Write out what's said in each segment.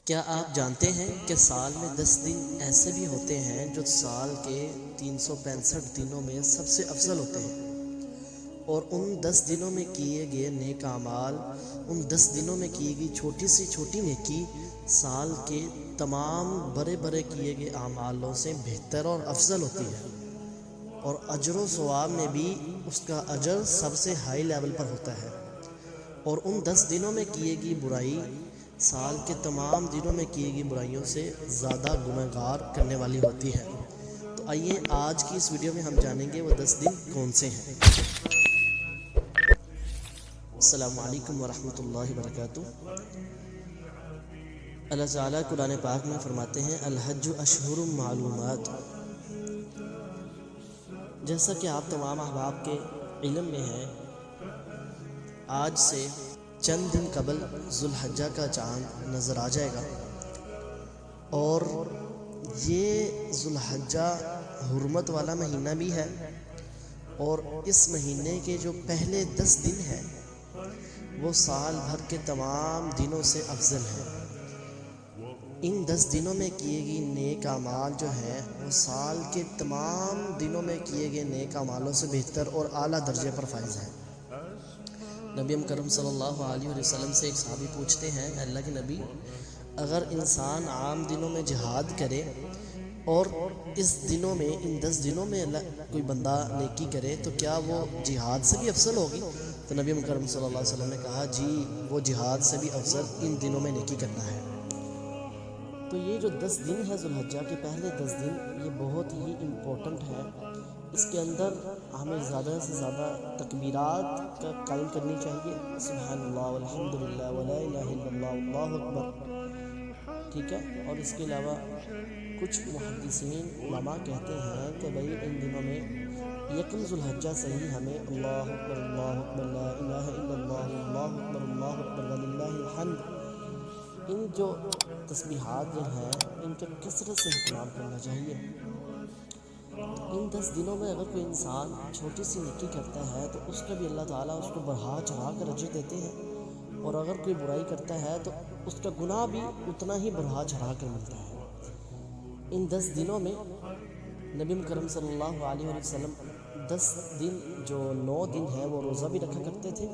کیا آپ جانتے ہیں کہ سال میں 10 دن ایسے بھی ہوتے ہیں جو سال کے 365 دنوں میں سب سے افضل ہوتے ہیں، اور ان 10 دنوں میں کیے گئے نیک اعمال، ان 10 دنوں میں کی گئی چھوٹی سی چھوٹی نیکی سال کے تمام بڑے بڑے کیے گئے اعمالوں سے بہتر اور افضل ہوتی ہے، اور اجر و ثواب میں بھی اس کا اجر سب سے ہائی لیول پر ہوتا ہے۔ اور ان 10 دنوں میں کیے گئی برائی سال کے تمام دنوں میں کی گئی برائیوں سے زیادہ گنہگار کرنے والی ہوتی ہے۔ تو آئیے آج کی اس ویڈیو میں ہم جانیں گے وہ 10 دن کون سے ہیں۔ السلام علیکم ورحمۃ اللہ وبرکاتہ۔ اللہ تعالیٰ قرآن پاک میں فرماتے ہیں الحج اشہر معلومات۔ جیسا کہ آپ تمام احباب کے علم میں ہے، آج سے چند دن قبل ذو الحجہ کا چاند نظر آ جائے گا، اور یہ ذو الحجہ حرمت والا مہینہ بھی ہے، اور اس مہینے کے جو پہلے 10 دن ہیں وہ سال بھر کے تمام دنوں سے افضل ہیں۔ ان 10 دنوں میں کیے گئے نیک اعمال جو ہیں وہ سال کے تمام دنوں میں کیے گئے نیک اعمالوں سے بہتر اور اعلیٰ درجے پر فائز ہیں۔ نبی کرم صلی اللہ علیہ وسلم سے ایک صحابی پوچھتے ہیں، اللہ کے نبی، اگر انسان عام دنوں میں جہاد کرے اور اس دنوں میں ان 10 دنوں میں کوئی بندہ نیکی کرے تو کیا وہ جہاد سے بھی افضل ہوگی؟ تو نبی کرم صلی اللہ علیہ وسلم نے کہا جی، وہ جہاد سے بھی افضل ان دنوں میں نیکی کرنا ہے۔ تو یہ جو 10 دن ہے ذو الحجہ کے پہلے 10 دن، یہ بہت ہی امپورٹنٹ ہے۔ اس کے اندر ہمیں زیادہ سے زیادہ تکبیرات کا قائم کرنی چاہیے، سبحان اللہ والحمد للہ ولا الہ الا اللہ اللہ اکبر، ٹھیک ہے۔ اور اس کے علاوہ کچھ محدثین علماء کہتے ہیں کہ بھئی ان دنوں میں یکم ذو الحجہ سے ہی ہمیں اللہ اکبر لا الہ الا اللہ اللہ اکبر وللہ الحمد، ان جو تسبیحات جو ہیں ان کے کثرت سے اہتمام کرنا چاہیے۔ ان 10 دنوں میں اگر کوئی انسان چھوٹی سی نیکی کرتا ہے تو اس کا بھی اللہ تعالیٰ اس کو بڑھا چڑھا کر اجر دیتے ہیں، اور اگر کوئی برائی کرتا ہے تو اس کا گناہ بھی اتنا ہی بڑھا چڑھا کر ملتا ہے۔ ان 10 دنوں میں نبی کرم صلی اللہ علیہ وسلم 10 دن جو 9 دن ہیں وہ روزہ بھی رکھا کرتے تھے،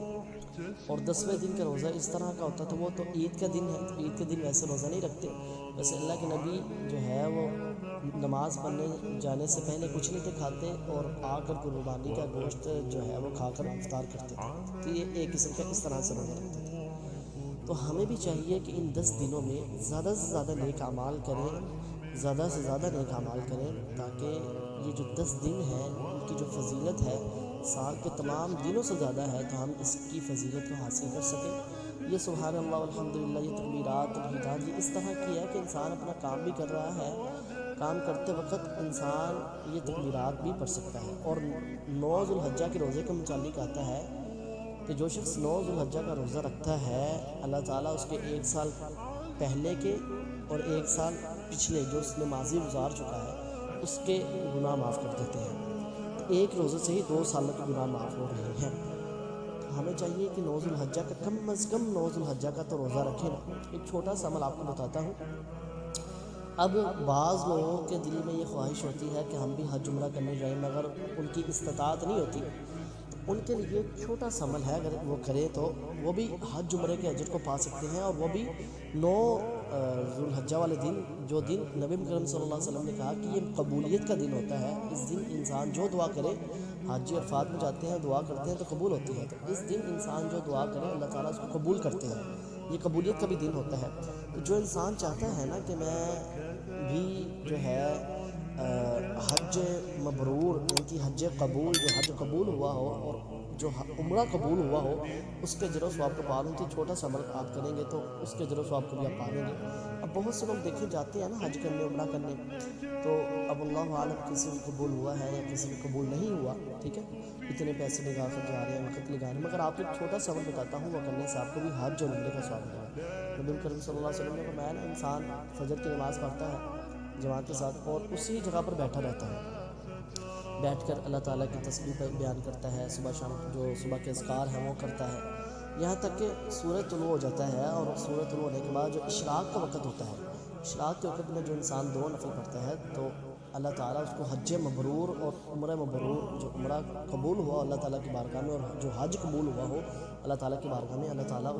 اور 10ویں دن کا روزہ اس طرح کا ہوتا تھا، وہ تو عید کا دن ہے، عید کے دن ویسے روزہ نہیں رکھتے، ویسے اللہ کے نبی جو ہے وہ نماز پڑھنے جانے سے پہلے کچھ نہیں تھے کھاتے، اور آ کر قربانی کا گوشت جو ہے وہ کھا کر افطار کرتے تھے۔ تو یہ ایک قسم کا اس طرح سے روزہ رکھتے تھے۔ تو ہمیں بھی چاہیے کہ ان 10 دنوں میں زیادہ سے زیادہ نیک اعمال کریں، زیادہ سے زیادہ نیک اعمال کریں، تاکہ یہ جو 10 دن ہیں ان کی جو فضیلت ہے سال کے تمام دنوں سے زیادہ ہے، تو ہم اس کی فضیلت کو حاصل کر سکیں۔ یہ سبحان اللہ والحمد للہ، یہ تکبیرات تمہیدات، یہ اس طرح کی ہے کہ انسان اپنا کام بھی کر رہا ہے، کام کرتے وقت انسان یہ تکبیرات بھی پڑھ سکتا ہے۔ اور 9 ذو الحجہ کے روزے کے متعلق آتا ہے کہ جو شخص 9 ذو الحجہ کا روزہ رکھتا ہے، اللہ تعالیٰ اس کے 1 سال پہلے کے اور 1 سال پچھلے جو اس نے ماضی گزار چکا ہے اس کے گناہ معاف کر دیتے ہیں۔ تو ایک روزے سے ہی 2 سالوں کے گناہ معاف ہو رہے ہیں۔ تو ہمیں چاہیے کہ 9 ذو الحجہ کا کم از کم 9 ذو الحجہ کا تو روزہ رکھیں نا۔ ایک چھوٹا سا عمل آپ کو بتاتا ہوں۔ اب بعض لوگوں کے دل میں یہ خواہش ہوتی ہے کہ ہم بھی حج عمرہ کرنے جائیں، مگر ان کی استطاعت نہیں ہوتی، تو ان کے لیے ایک چھوٹا سا عمل ہے، اگر وہ کرے تو وہ بھی حج عمرے کے اجر کو پا سکتے ہیں، اور وہ بھی 9 ذو الحجہ والے دن، جو دن نبی کرم صلی اللہ علیہ وسلم نے کہا کہ یہ قبولیت کا دن ہوتا ہے، اس دن انسان جو دعا کرے، حاجی عرفات میں جاتے ہیں دعا کرتے ہیں تو قبول ہوتی ہے، تو اس دن انسان جو دعا کرے اللہ تعالیٰ اس کو قبول کرتے ہیں، یہ قبولیت کا بھی دن ہوتا ہے۔ تو جو انسان چاہتا ہے نا کہ میں بھی جو ہے حج مبرور، ان کی حج قبول، جو حج قبول ہوا ہو اور جو عمرہ قبول ہوا ہو، اس کے اجر و ثواب کو پا لوں، تو چھوٹا سا عمل آپ کریں گے تو اس کے اجر و ثواب کو بھی آپ پا لیں گے۔ اب بہت سے لوگ دیکھے جاتے ہیں نا حج کرنے، عمرہ کرنے، تو اب اللہ عالم کسی کو قبول ہوا ہے یا کسی کو قبول نہیں ہوا، ٹھیک ہے، اتنے پیسے لگا کر جا رہے ہیں، وقت لگا رہے ہیں، مگر آپ کو ایک چھوٹا سا عمل بتاتا ہوں، وہ کرنے سے آپ کو بھی حج اور عمرے کا ثواب ملے گا۔ نبی کریم صلی اللہ علیہ وسلم نے فرمایا نا، انسان فجر کی نماز پڑھتا ہے جماعت کے ساتھ اور اسی جگہ پر بیٹھا رہتا ہے، بیٹھ کر اللہ تعالیٰ کی تسبیح بیان کرتا ہے، صبح شام جو صبح کے اذکار ہیں وہ کرتا ہے، یہاں تک کہ سورج طلوع ہو جاتا ہے، اور سورج طلوع ہونے کے بعد جو اشراق کا وقت ہوتا ہے، اشراق کے وقت میں جو انسان 2 نفل پڑھتا ہے تو اللہ تعالیٰ اس کو حج مبرور اور عمرہ مبرور، جو عمرہ قبول ہوا اللہ تعالیٰ کی بارگاہ میں اور جو حج قبول ہوا ہو اللہ تعالیٰ کی بارگاہ میں، اللہ تعالیٰ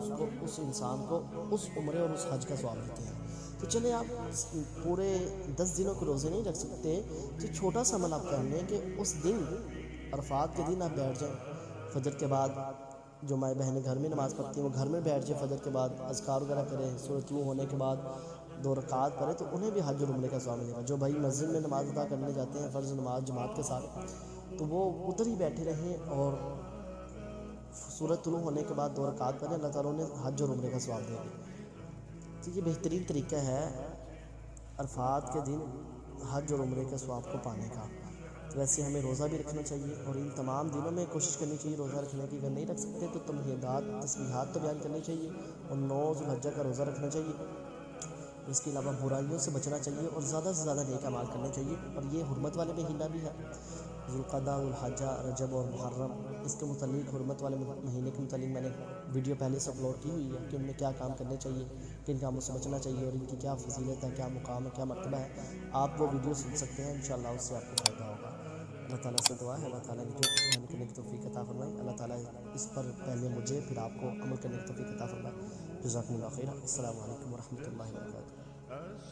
اس انسان کو اس عمرے اور اس حج کا ثواب دیتے ہیں۔ تو چلیں، آپ پورے 10 دنوں کے روزے نہیں رکھ سکتے تو چھوٹا سا عمل آپ کر لیں کہ اس دن عرفات کے دن آپ بیٹھ جائیں، فجر کے بعد جو مائیں بہنیں گھر میں نماز پڑھتی ہیں وہ گھر میں بیٹھ جائیں، فجر کے بعد اذکار وغیرہ کریں، سورج طلوع ہونے کے بعد 2 رکعات پڑھیں تو انہیں بھی حج اور عمرے کا ثواب ملے گا۔ جو بھائی مسجد میں نماز ادا کرنے جاتے ہیں فرض نماز جماعت کے ساتھ، تو وہ ادھر ہی بیٹھے رہیں اور سورج طلوع ہونے کے بعد 2 رکعات پڑھیں، اللہ تعالیٰ انہیں حج اور عمرے کا ثواب دے گا۔ تو یہ بہترین طریقہ ہے عرفات کے دن حج اور عمرے کے ثواب کو پانے کا۔ تو ویسے ہمیں روزہ بھی رکھنا چاہیے، اور ان تمام دنوں میں کوشش کرنی چاہیے روزہ رکھنے کی۔ اگر نہیں رکھ سکتے تو تسبیحات تو بیان کرنی چاہیے، اور 9 ذو الحجہ کا روزہ رکھنا چاہیے۔ اس کے علاوہ برائیوں سے بچنا چاہیے اور زیادہ سے زیادہ نیک اعمال کرنے چاہیے۔ اور یہ حرمت والے مہینہ بھی ہے، ذوالقعدہ، ذوالحجہ، رجب اور محرم، اس کے متعلق حرمت والے مہینے کے متعلق میں نے ویڈیو پہلے سے اپلوڈ کی ہوئی ہے کہ ان میں کیا کام کرنے چاہیے، کن کاموں سے بچنا چاہیے، اور ان کی کیا فضیلت ہے، کیا مقام ہے، کیا مرتبہ ہے۔ آپ وہ ویڈیو سن سکتے ہیں، انشاءاللہ اس سے آپ کو فائدہ ہوگا۔ اللہ تعالیٰ سے دعا ہے اللہ تعالیٰ نے جو عمل کرنے کی توفیق عطا فرمائی، اللہ تعالیٰ اس پر پہلے مجھے پھر آپ کو عمل کرنے کی توفیق عطا فرمائے۔ جزاکم اللہ خیر۔ السلام علیکم ورحمۃ اللہ وبرکاتہ۔